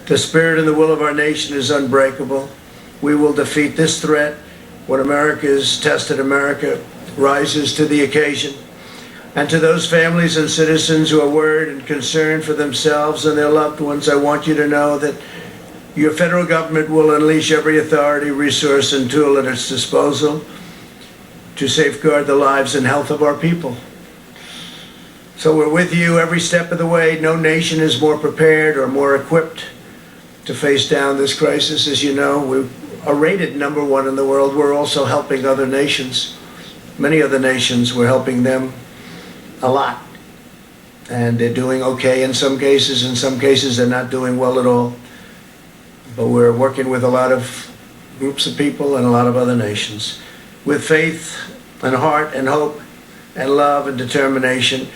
The spirit and the will of our nation is unbreakable. We will defeat this threat. When America is tested, America rises to the occasion. And to those families and citizens who are worried and concerned for themselves and their loved ones, I want you to know that your federal government will unleash every authority, resource, and tool at its disposal to safeguard the lives and health of our people. So we're with you every step of the way. No nation is more prepared or more equipped to face down this crisis. As you know, we are rated #1 in the world. We're also helping other nations. Many other nations, we're helping them a lot. And they're doing okay in some cases. In some cases, they're not doing well at all. But we're working with a lot of groups of people and a lot of other nations. With faith and heart and hope and love and determination,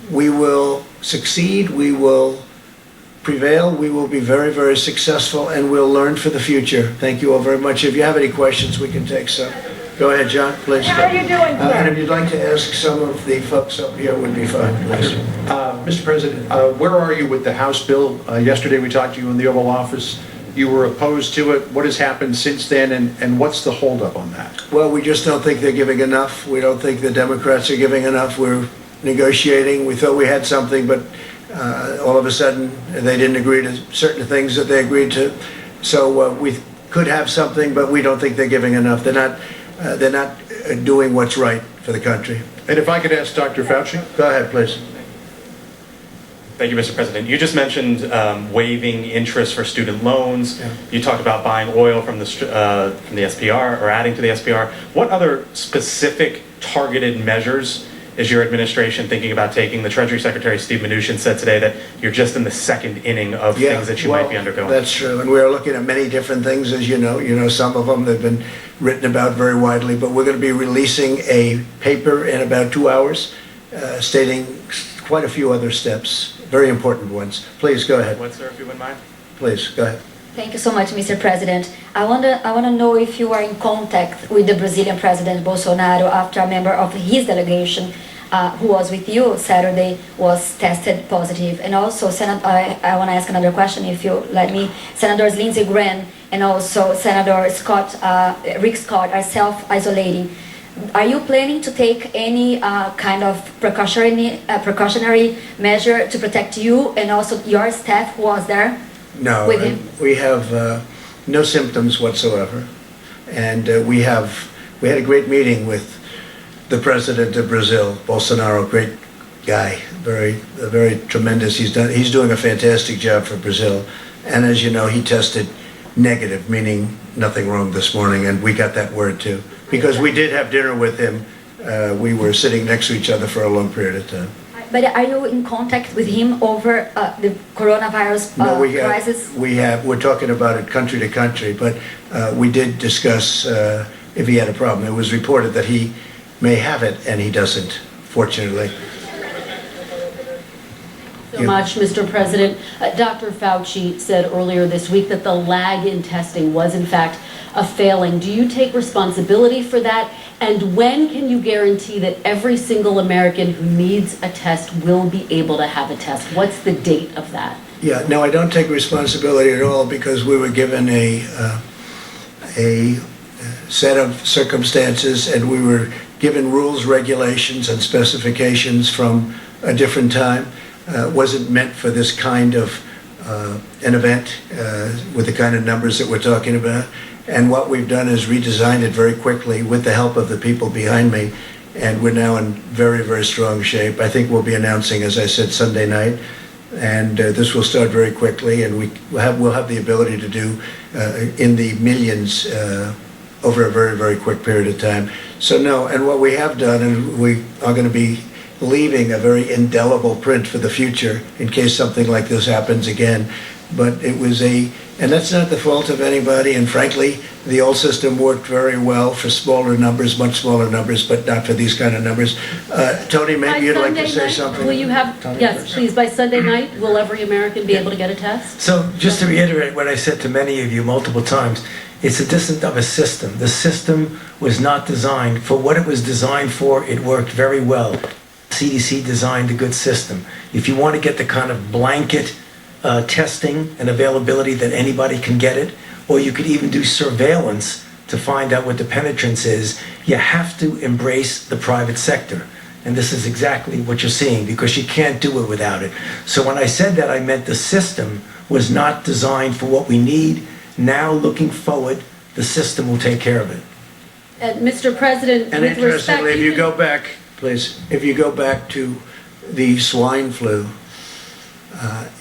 we will succeed, we will prevail, we will be very, very successful, and we'll learn for the future. Thank you all very much. If you have any questions, we can take some. Go ahead, John, please. How are you doing, sir? And if you'd like to ask some of the folks up here, would be fine, please. Mr. President, where are you with the House bill? Yesterday we talked to you in the Oval Office. You were opposed to it. What has happened since then, and what's the holdup on that? Well, we just don't think they're giving enough. We don't think the Democrats are giving enough. We're negotiating. We thought we had something, but all of a sudden they didn't agree to certain things that they agreed to. So we could have something, but we don't think they're giving enough. They're not doing what's right for the country. And if I could ask Dr. Fauci? Go ahead, please. Thank you, Mr. President. You just mentioned waiving interest for student loans. Yeah. You talked about buying oil from the SPR or adding to the SPR. What other specific targeted measures is your administration thinking about taking? The Treasury Secretary, Steve Mnuchin, said today that you're just in the second inning of things that you might be undergoing. That's true, and we're looking at many different things, as you know. You know, some of them have been written about very widely, but we're going to be releasing a paper in about 2 hours stating quite a few other steps, very important ones. Please, go ahead. What, sir, if you wouldn't mind? Please, go ahead. Thank you so much, Mr. President. I want to know if you are in contact with the Brazilian President Bolsonaro after a member of his delegation who was with you Saturday was tested positive. And also, I want to ask another question, if you let me. Senators Lindsey Graham and also Senator Rick Scott are self-isolating. Are you planning to take any kind of precautionary measure to protect you and also your staff who was there? No, with him? We have no symptoms whatsoever, and we had a great meeting with the president of Brazil, Bolsonaro. Great guy, very tremendous. He's doing a fantastic job for Brazil, and as you know, he tested negative, meaning nothing wrong this morning, and we got that word too, because we did have dinner with him. We were sitting next to each other for a long period of time. But are you in contact with him over the coronavirus crisis? We're talking about it country to country, but we did discuss if he had a problem. It was reported that he may have it, and he doesn't, fortunately. So much, Mr. President. Dr. Fauci said earlier this week that the lag in testing was, in fact, a failing. Do you take responsibility for that? And when can you guarantee that every single American who needs a test will be able to have a test? What's the date of that? Yeah, no, I don't take responsibility at all, because we were given a set of circumstances, and we were given rules, regulations, and specifications from a different time. Wasn't meant for this kind of an event with the kind of numbers that we're talking about. And what we've done is redesigned it very quickly with the help of the people behind me, and we're now in very, very strong shape. I think we'll be announcing, as I said, Sunday night, and this will start very quickly, and we'll have the ability to do in the millions over a very, very quick period of time. So no, and what we have done, and we are going to be leaving a very indelible print for the future in case something like this happens again. But it was and that's not the fault of anybody, and frankly, the old system worked very well for smaller numbers, much smaller numbers, but not for these kind of numbers. Tony, maybe you'd like to say something? Will you have, Tony, yes, first. please, by Sunday night, will every American be able to get a test? So just to reiterate what I said to many of you multiple times, it's a distance of a system. The system was not designed for what it was designed for. It worked very well. CDC designed a good system. If you want to get the kind of blanket testing and availability that anybody can get it, or you could even do surveillance to find out what the penetrance is. You have to embrace the private sector. And this is exactly what you're seeing, because you can't do it without it. So when I said that, I meant the system was not designed for what we need. Now, looking forward, the system will take care of it. Mr. President, And with respect, interestingly, if you go back, please, if you go back to the swine flu,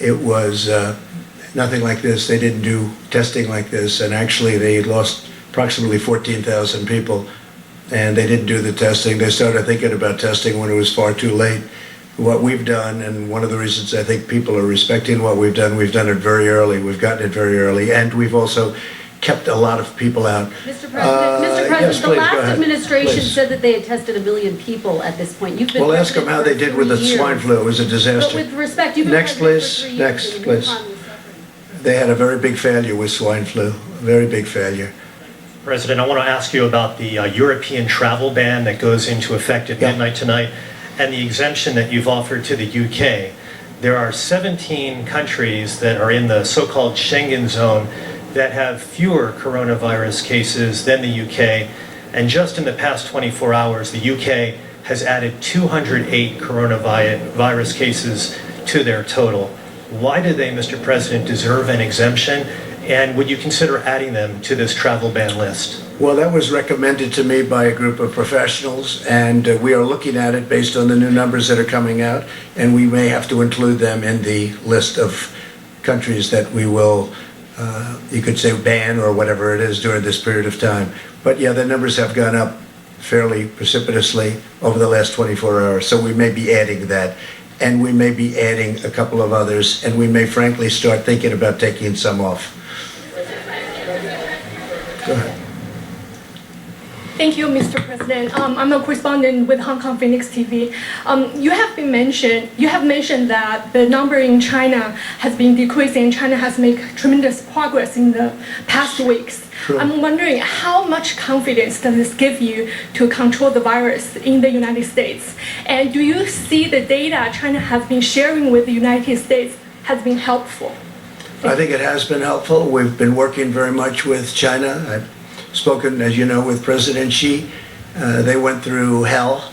it was nothing like this. They didn't do testing like this, and actually they lost approximately 14,000 people, and they didn't do the testing. They started thinking about testing when it was far too late. What we've done, and one of the reasons I think people are respecting what we've done it very early. We've gotten it very early, and we've also kept a lot of people out. Mr. President, yes, the please, go last ahead. administration Please. said that they had tested 1 million people at this point. You've been Well, ask them how they did with the swine flu. It was a But disaster. with respect, you've been Next, president please. for 3 years. Next, and please. Wuhan was suffering. They had a very big failure with swine flu, a very big failure. President, I want to ask you about the European travel ban that goes into effect at Yeah. midnight tonight and the exemption that you've offered to the UK. There are 17 countries that are in the so-called Schengen zone that have fewer coronavirus cases than the UK. And just in the past 24 hours, the UK has added 208 coronavirus cases to their total. Why do they, Mr. President, deserve an exemption? And would you consider adding them to this travel ban list? Well, that was recommended to me by a group of professionals, and we are looking at it based on the new numbers that are coming out, and we may have to include them in the list of countries that we will, you could say, ban or whatever it is during this period of time. But yeah, the numbers have gone up fairly precipitously over the last 24 hours, so we may be adding that, and we may be adding a couple of others, and we may frankly start thinking about taking some off. Go ahead. Thank you, Mr. President. I'm a correspondent with Hong Kong Phoenix TV. You have mentioned that the number in China has been decreasing. China has made tremendous progress in the past weeks. True. I'm wondering how much confidence does this give you to control the virus in the United States? And do you see the data China has been sharing with the United States has been helpful? I think it has been helpful. We've been working very much with China. I've spoken, as you know, with President Xi. They went through hell,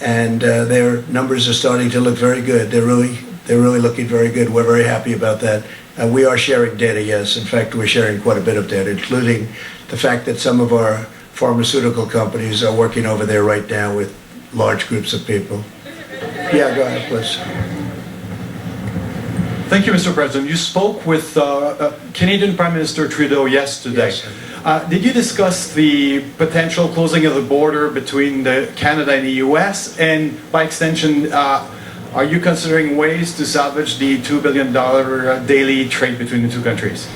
and their numbers are starting to look very good. They're really looking very good. We're very happy about that. We are sharing data, yes. In fact, we're sharing quite a bit of data, including the fact that some of our pharmaceutical companies are working over there right now with large groups of people. Yeah, go ahead, please. Thank you, Mr. President. You spoke with Canadian Prime Minister Trudeau yesterday. Yes. Did you discuss the potential closing of the border between Canada and the U.S.? And by extension, are you considering ways to salvage the $2 billion daily trade between the two countries?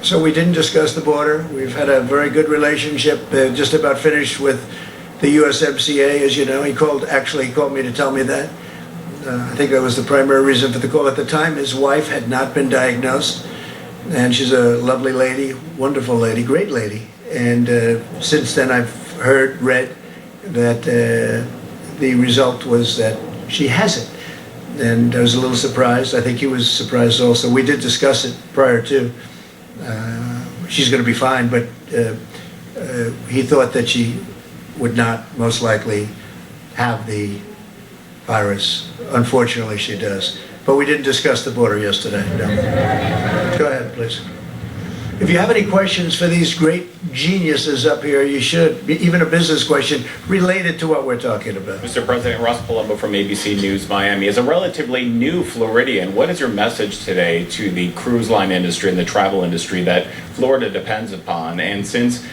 So we didn't discuss the border. We've had a very good relationship, just about finished with the USMCA, as you know. He called me to tell me that. I think that was the primary reason for the call. At the time, his wife had not been diagnosed, and she's a lovely lady, wonderful lady, great lady. And since then, I've read that the result was that she has it. And I was a little surprised. I think he was surprised also. We did discuss it prior to. She's going to be fine, but he thought that she would not most likely have the virus. Unfortunately, she does. But we didn't discuss the border yesterday, no. Go ahead, please. If you have any questions for these great geniuses up here, you should, even a business question related to what we're talking about. Mr. President, Ross Palumbo from ABC News Miami. As a relatively new Floridian, what is your message today to the cruise line industry and the travel industry that Florida depends upon? And since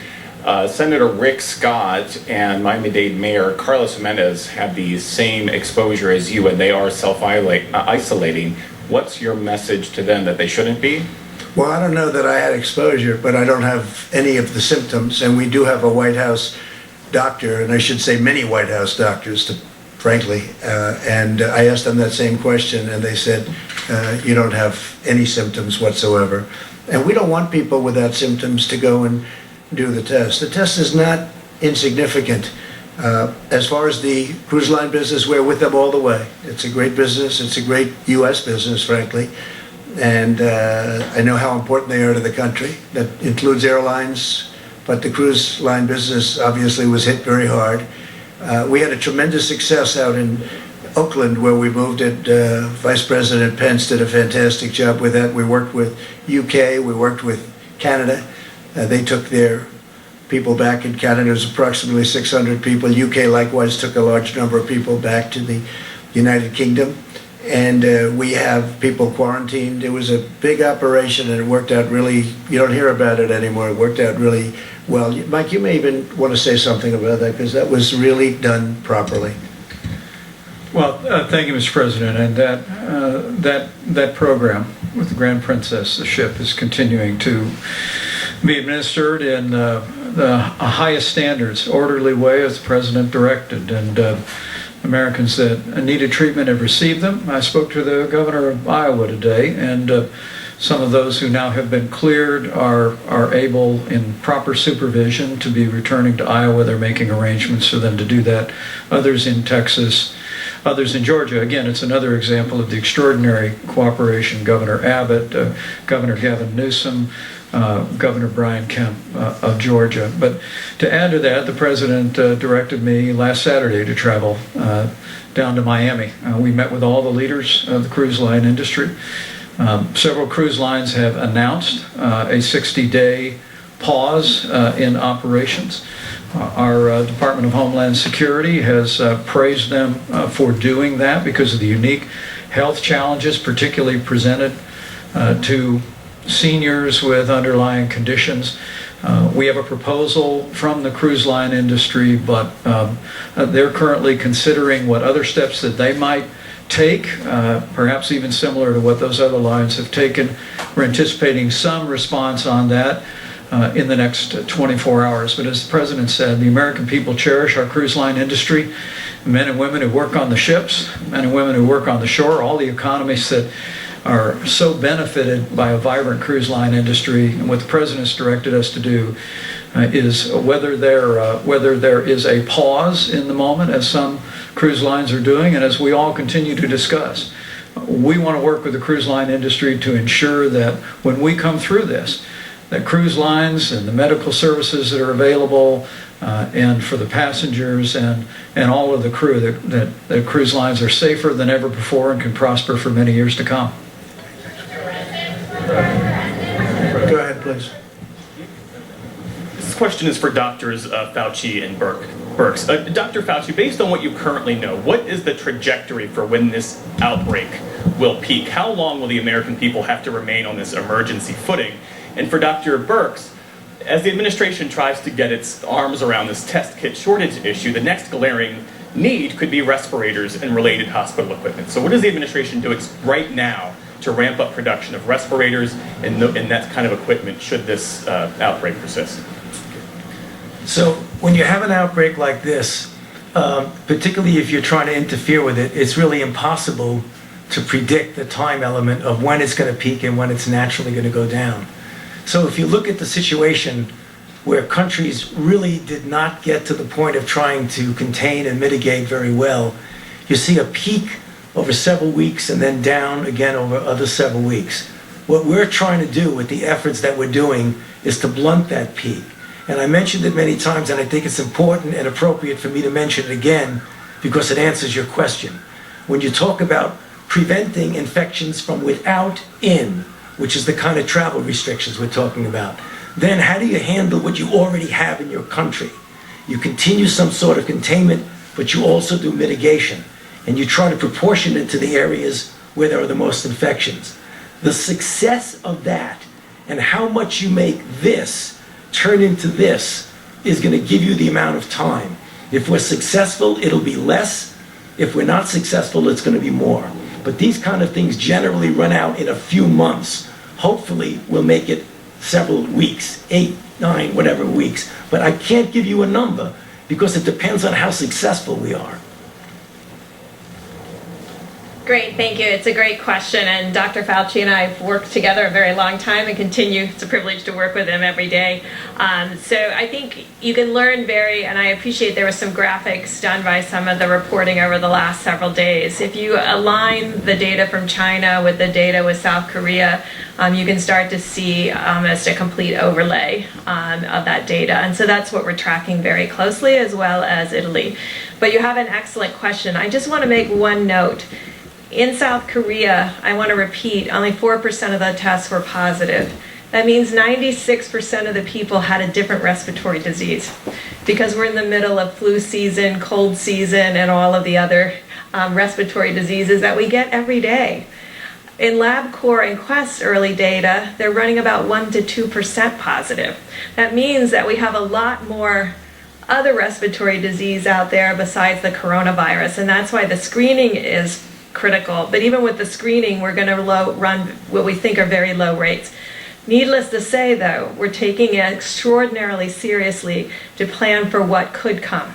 Senator Rick Scott and Miami-Dade Mayor Carlos Menendez have the same exposure as you and they are self-isolating, what's your message to them that they shouldn't be? Well, I don't know that I had exposure, but I don't have any of the symptoms, and we do have a White House doctor, and I should say many White House doctors, frankly, and I asked them that same question, and they said, you don't have any symptoms whatsoever. And we don't want people without symptoms to go and do the test. The test is not insignificant. As far as the cruise line business, we're with them all the way. It's a great business. It's a great U.S. business, frankly. and I know how important they are to the country. That includes airlines, but the cruise line business obviously was hit very hard. We had a tremendous success out in Oakland where we moved it. Vice President Pence did a fantastic job with that. We worked with UK, we worked with Canada. They took their people back in Canada. It was approximately 600 people. UK likewise took a large number of people back to the United Kingdom. And we have people quarantined. It was a big operation and it worked out really, you don't hear about it anymore. It worked out really well. Mike, you may even want to say something about that because that was really done properly. Well, thank you, Mr. President. And that program with the Grand Princess, the ship, is continuing to be administered in the highest standards, orderly way as the President directed. And Americans that needed treatment have received them. I spoke to the governor of Iowa today, and some of those who now have been cleared are able, in proper supervision, to be returning to Iowa. They're making arrangements for them to do that. Others in Texas, others in Georgia. Again, it's another example of the extraordinary cooperation. Governor Abbott, Governor Gavin Newsom, Governor Brian Kemp of Georgia. But to add to that, the President directed me last Saturday to travel down to Miami. We met with all the leaders of the cruise line industry. Several cruise lines have announced a 60-day pause in operations. Our Department of Homeland Security has praised them for doing that because of the unique health challenges, particularly presented to seniors with underlying conditions. We have a proposal from the cruise line industry, but they're currently considering what other steps that they might take, perhaps even similar to what those other lines have taken. We're anticipating some response on that in the next 24 hours. But as the President said, the American people cherish our cruise line industry, men and women who work on the ships, men and women who work on the shore, all the economies that are so benefited by a vibrant cruise line industry. And what the President's directed us to do is whether there is a pause in the moment, as some cruise lines are doing, and as we all continue to discuss, we want to work with the cruise line industry to ensure that when we come through this, that cruise lines and the medical services that are available and for the passengers and all of the crew, that cruise lines are safer than ever before and can prosper for many years to come. Go ahead, please. This question is for Doctors Fauci and Birx. Dr. Fauci, based on what you currently know, what is the trajectory for when this outbreak will peak? How long will the American people have to remain on this emergency footing? And for Dr. Birx, as the administration tries to get its arms around this test kit shortage issue, the next glaring need could be respirators and related hospital equipment. So what is the administration doing right now to ramp up production of respirators and that kind of equipment should this outbreak persist? So when you have an outbreak like this, particularly if you're trying to interfere with it, it's really impossible to predict the time element of when it's going to peak and when it's naturally going to go down. So if you look at the situation where countries really did not get to the point of trying to contain and mitigate very well, you see a peak over several weeks and then down again over other several weeks. What we're trying to do with the efforts that we're doing is to blunt that peak. And I mentioned it many times, and I think it's important and appropriate for me to mention it again because it answers your question. When you talk about preventing infections from without in, which is the kind of travel restrictions we're talking about, then how do you handle what you already have in your country? You continue some sort of containment, but you also do mitigation. And you try to proportion it to the areas where there are the most infections. The success of that and how much you make this turn into this is going to give you the amount of time. If we're successful, it'll be less. If we're not successful, it's going to be more. But these kind of things generally run out in a few months. Hopefully, we'll make it several weeks, 8, 9, whatever weeks. But I can't give you a number because it depends on how successful we are. Great, thank you. It's a great question, and Dr. Fauci and I have worked together a very long time and continue. It's a privilege to work with him every day. So I think you can learn and I appreciate there were some graphics done by some of the reporting over the last several days. If you align the data from China with the data with South Korea, you can start to see almost a complete overlay of that data. And so that's what we're tracking very closely, as well as Italy. But you have an excellent question. I just want to make one note. In South Korea, I want to repeat, only 4% of the tests were positive. That means 96% of the people had a different respiratory disease, because we're in the middle of flu season, cold season, and all of the other respiratory diseases that we get every day. In LabCorp and Quest early data, they're running about 1 to 2% positive. That means that we have a lot more other respiratory disease out there besides the coronavirus, and that's why the screening is critical. But even with the screening, we're going to run what we think are very low rates. Needless to say, though, we're taking it extraordinarily seriously to plan for what could come.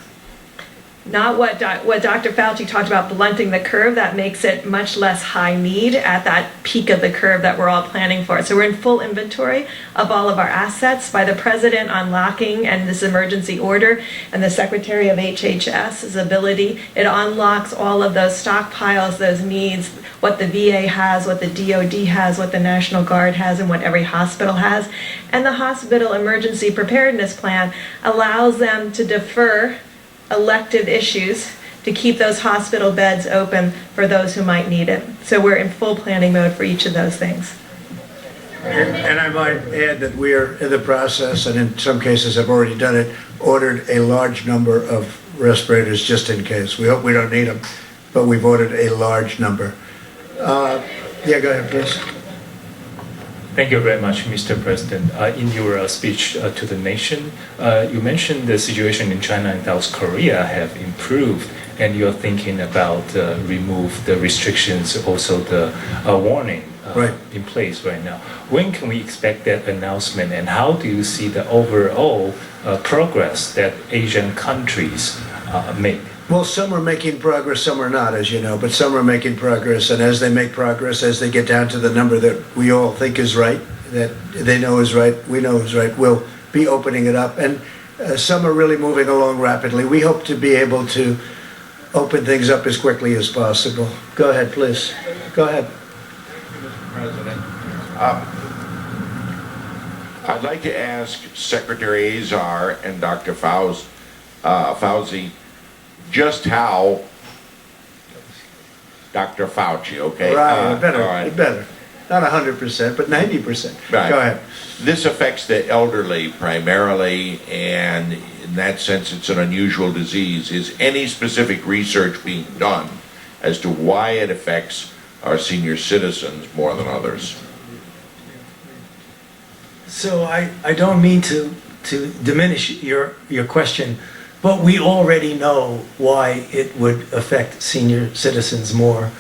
Not what Dr. Fauci talked about, blunting the curve. That makes it much less high need at that peak of the curve that we're all planning for. So we're in full inventory of all of our assets by the president unlocking and this emergency order and the Secretary of HHS's ability. It unlocks all of those stockpiles, those needs, what the VA has, what the DOD has, what the National Guard has, and what every hospital has. And the hospital emergency preparedness plan allows them to defer elective issues to keep those hospital beds open for those who might need it. So we're in full planning mode for each of those things. And I might add that we are in the process, and in some cases have already done it, ordered a large number of respirators just in case. We hope we don't need them, but we've ordered a large number. Yeah, go ahead, please. Thank you very much, Mr. President. In your speech to the nation, you mentioned the situation in China and South Korea have improved, and you're thinking about remove the restrictions, also the warning in place right now. When can we expect that announcement, and how do you see the overall progress that Asian countries make? Well, some are making progress, some are not, as you know, but some are making progress, and as they make progress, as they get down to the number that we all think is right, that they know is right, we know is right, we'll be opening it up. And some are really moving along rapidly. We hope to be able to open things up as quickly as possible. Go ahead, please. Go ahead. Mr. President, I'd like to ask Secretary Azar and Dr. Fauci just how Dr. Fauci, okay? Right, better. Not 100%, but 90%. Right. Go ahead. This affects the elderly primarily, and in that sense, it's an unusual disease. Is any specific research being done as to why it affects our senior citizens more than others? So I don't mean to diminish your question, but we already know why it would affect senior citizens more.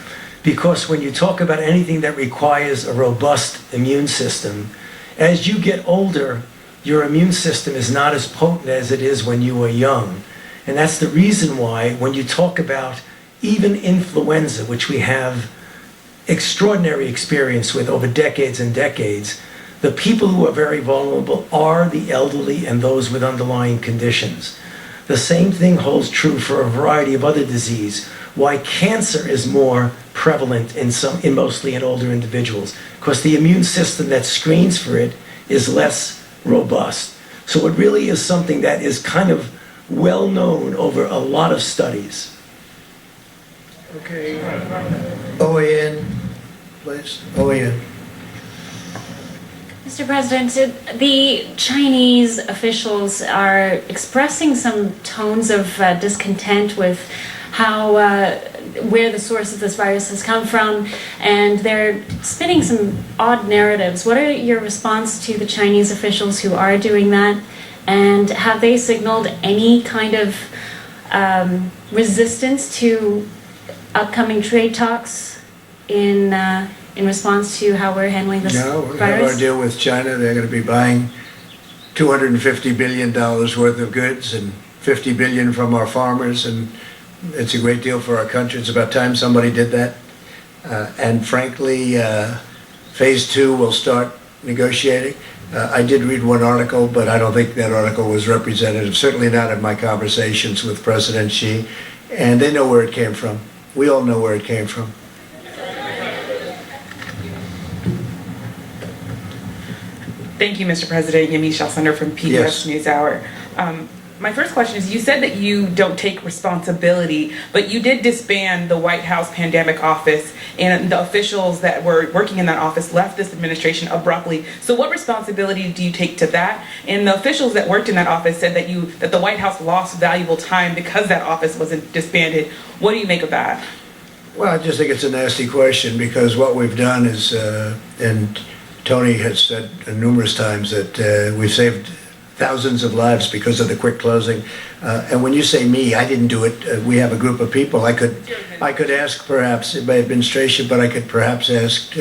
Because when you talk about anything that requires a robust immune system, as you get older, your immune system is not as potent as it is when you were young. And that's the reason why when you talk about even influenza, which we have extraordinary experience with over decades and decades, the people who are very vulnerable are the elderly and those with underlying conditions. The same thing holds true for a variety of other disease. Why cancer is more prevalent in mostly in older individuals, because the immune system that screens for it is less robust. So it really is something that is kind of well known over a lot of studies. Okay. OAN, please. OAN. Mr. President, the Chinese officials are expressing some tones of discontent with how where the source of this virus has come from, and they're spinning some odd narratives. What are your response to the Chinese officials who are doing that, and have they signaled any kind of resistance to upcoming trade talks in response to how we're handling this virus? No, we have our deal with China. They're going to be buying $250 billion worth of goods and $50 billion from our farmers, and it's a great deal for our country. It's about time somebody did that. And frankly, phase 2 will start negotiating. I did read one article, but I don't think that article was representative, certainly not in my conversations with President Xi. And they know where it came from. We all know where it came from. Thank you, Mr. President. Yamiche Alcindor from PBS Yes. NewsHour. My first question is, you said that you don't take responsibility, but you did disband the White House Pandemic Office, and the officials that were working in that office left this administration abruptly. So what responsibility do you take to that? And the officials that worked in that office said that the White House lost valuable time because that office wasn't disbanded. What do you make of that? Well, I just think it's a nasty question, because what we've done is, and Tony has said numerous times that we've saved thousands of lives because of the quick closing. And when you say me, I didn't do it. We have a group of people. I could ask perhaps my administration, but I could perhaps ask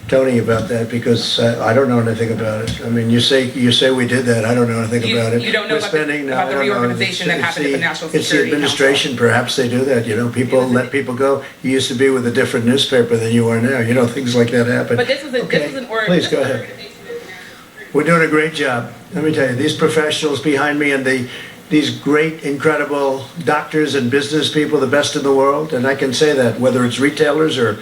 Tony about that, because I don't know anything about it. I mean, you say we did that. I don't know anything about it. You don't know about the reorganization that happened at the National It's the Security administration. Council. Perhaps they do that. You know, people let people go. You used to be with a different newspaper than you are now. You know, things like that happen. But this was an Please go ahead. We're doing a great job. Let me tell you, these professionals behind me and these great, incredible doctors and business people, the best in the world, and I can say that, whether it's retailers or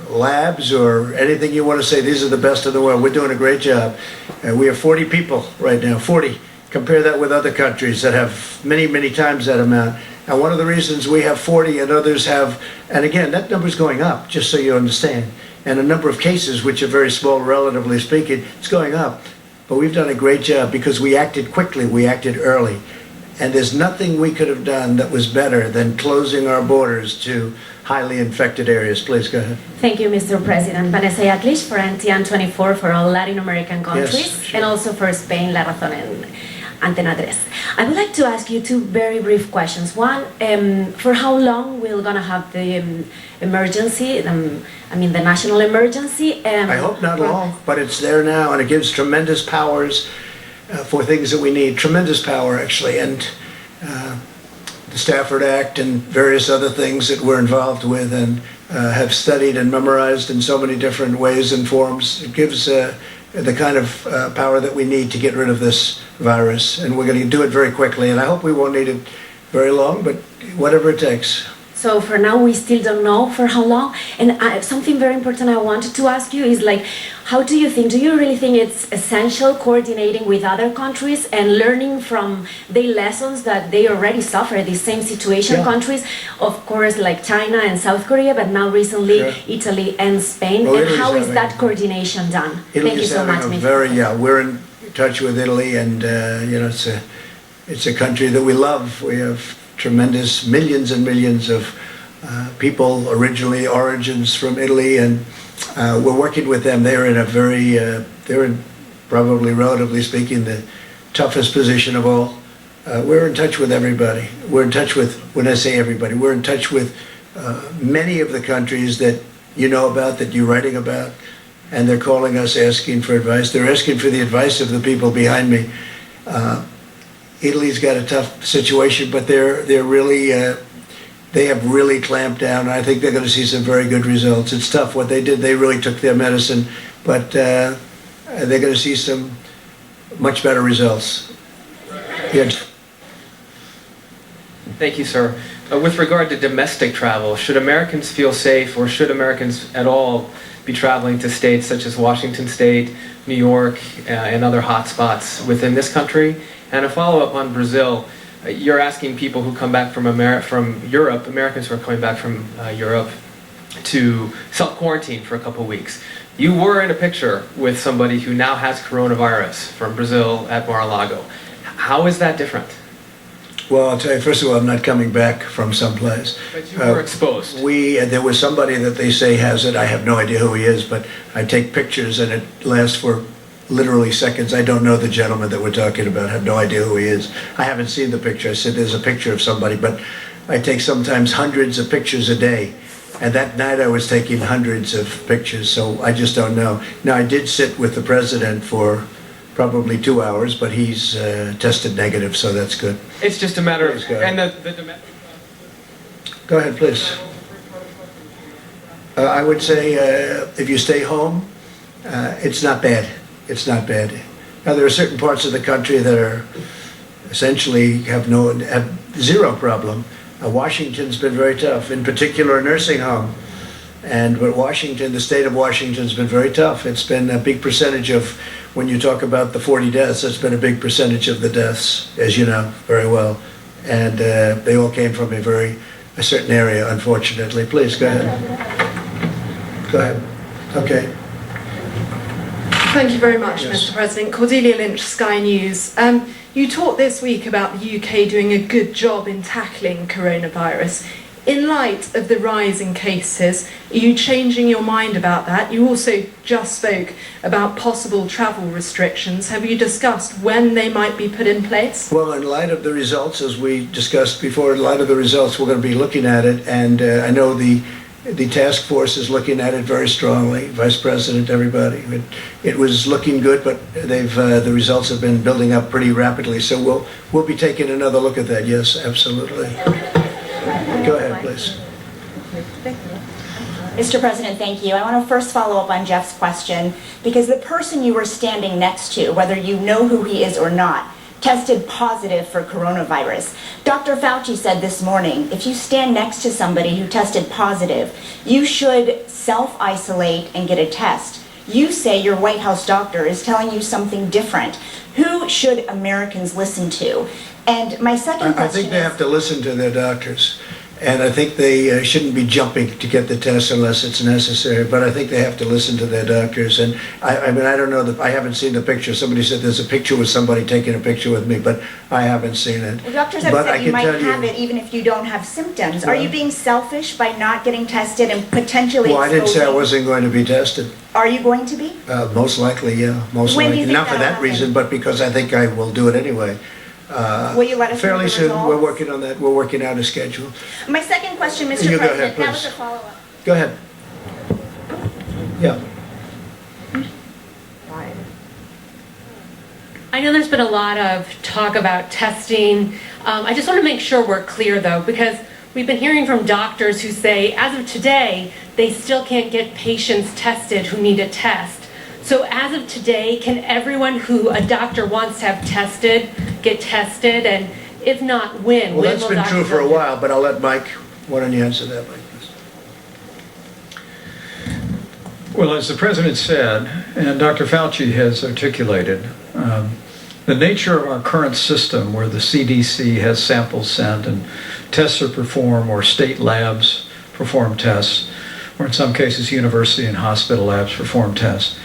labs or anything you want to say, these are the best in the world. We're doing a great job. And we have 40 people right now, 40. Compare that with other countries that have many, many times that amount. And one of the reasons we have 40 and others have, and again, that number's going up, just so you understand. And a number of cases, which are very small, relatively speaking, it's going up. But we've done a great job because we acted quickly, we acted early. And there's nothing we could have done that was better than closing our borders to highly infected areas. Please go ahead. Thank you, Mr. President. Vanessa Yatlich for NTN24 for all Latin American countries, Yes, sure. and also for Spain, La Razón, and Antena 3. I would like to ask you two very brief questions. One, for how long we're going to have the emergency, the national emergency? I hope not long, but it's there now, and it gives tremendous powers for things that we need. Tremendous power, actually. And the Stafford Act and various other things that we're involved with and have studied and memorized in so many different ways and forms. It gives the kind of power that we need to get rid of this virus. And we're going to do it very quickly. And I hope we won't need it very long, but whatever it takes. So for now, we still don't know for how long. And something very important I wanted to ask you is like, how do you really think it's essential coordinating with other countries and learning from the lessons that they already suffer, the same situation countries, of course, like China and South Korea, but now recently Italy and Spain. Well, and Italy's how is that coordination done? Thank you so much, Mr. We're in touch with Italy, and it's a country that we love. We have tremendous millions and millions of people, origins from Italy, and we're working with them. They're in they're in probably, relatively speaking, the toughest position of all. We're in touch with everybody. We're in touch with, when I say everybody, we're in touch with many of the countries that you know about, that you're writing about, and they're calling us asking for advice. They're asking for the advice of the people behind me. Italy's got a tough situation, but they have really clamped down. I think they're going to see some very good results. It's tough what they did. They really took their medicine, but they're going to see some much better results. Yes. Thank you, sir. With regard to domestic travel, should Americans feel safe, or should Americans at all be traveling to states such as Washington State, New York, and other hotspots within this country? And a follow-up on Brazil. You're asking people who come back from Europe, Americans who are coming back from Europe, to self-quarantine for a couple weeks. You were in a picture with somebody who now has coronavirus from Brazil at Mar-a-Lago. How is that different? Well, I'll tell you, first of all, I'm not coming back from someplace. But you were exposed. There was somebody that they say has it. I have no idea who he is, but I take pictures and it lasts for literally seconds. I don't know the gentleman that we're talking about. I have no idea who he is. I haven't seen the picture. I said there's a picture of somebody, but I take sometimes hundreds of pictures a day. And that night I was taking hundreds of pictures, so I just don't know. Now, I did sit with the president for probably 2 hours, but he's tested negative, so that's good. It's just a matter of... Go ahead. And the domestic... Go ahead, please. I would say if you stay home, it's not bad. It's not bad. Now, there are certain parts of the country that are essentially have zero problem. Washington's been very tough, in particular a nursing home. But Washington, the state of Washington's been very tough. It's been a big percentage of, when you talk about the 40 deaths, it's been a big percentage of the deaths, as you know very well. And they all came from a certain area, unfortunately. Please, go ahead. Go ahead. Okay. Thank you very much, Mr. President. Cordelia Lynch, Sky News. You talked this week about the UK doing a good job in tackling coronavirus. In light of the rise in cases, are you changing your mind about that? You also just spoke about possible travel restrictions. Have you discussed when they might be put in place? Well, in light of the results, as we discussed before, in light of the results, we're going to be looking at it. And I know the task force is looking at it very strongly, Vice President, everybody. It was looking good, but the results have been building up pretty rapidly. So we'll be taking another look at that. Yes, absolutely. Go ahead, please. Mr. President, thank you. I want to first follow up on Jeff's question, because the person you were standing next to, whether you know who he is or not, tested positive for coronavirus. Dr. Fauci said this morning, if you stand next to somebody who tested positive, you should self-isolate and get a test. You say your White House doctor is telling you something different. Who should Americans listen to? And my second question I think they have to listen to their doctors. And I think they shouldn't be jumping to get the test unless it's necessary. But I think they have to listen to their doctors. And I mean, I don't know, I haven't seen the picture. Somebody said there's a picture with somebody taking a picture with me, but I haven't seen it. Well, doctors have But said I you can might tell have you- it even if you don't have symptoms. Are Well- you being selfish by not getting tested and potentially Well, I didn't say I exposing- wasn't going to be tested. Are you going to be? Most likely, yeah. Most When do you likely. think Not for that'll that happen? reason, but because I think I will do it anyway. Will you let us know Fairly the soon. We're results? working on that. We're working out a schedule. My second question, Mr. You go President, ahead, that was please. a follow-up. Go ahead. Yeah. I know there's been a lot of talk about testing. I just want to make sure we're clear, though, because we've been hearing from doctors who say, as of today, they still can't get patients tested who need a test. So as of today, can everyone who a doctor wants to have tested get tested? And if not, when? Well, When that's will been doctors true for a do it? while, but I'll let Mike, why don't you answer that, Mike? Well, as the President said, and Dr. Fauci has articulated, the nature of our current system where the CDC has samples sent and tests are performed, or state labs perform tests, or in some cases university and hospital labs perform tests,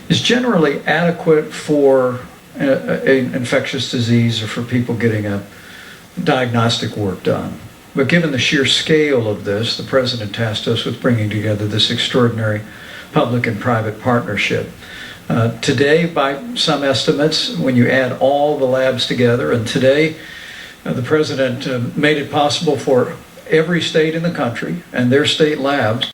is generally adequate for an infectious disease or for people getting a diagnostic work done. But given the sheer scale of this, the President tasked us with bringing together this extraordinary public and private partnership. Today, by some estimates, when you add all the labs together, and today the President made it possible for every state in the country and their state labs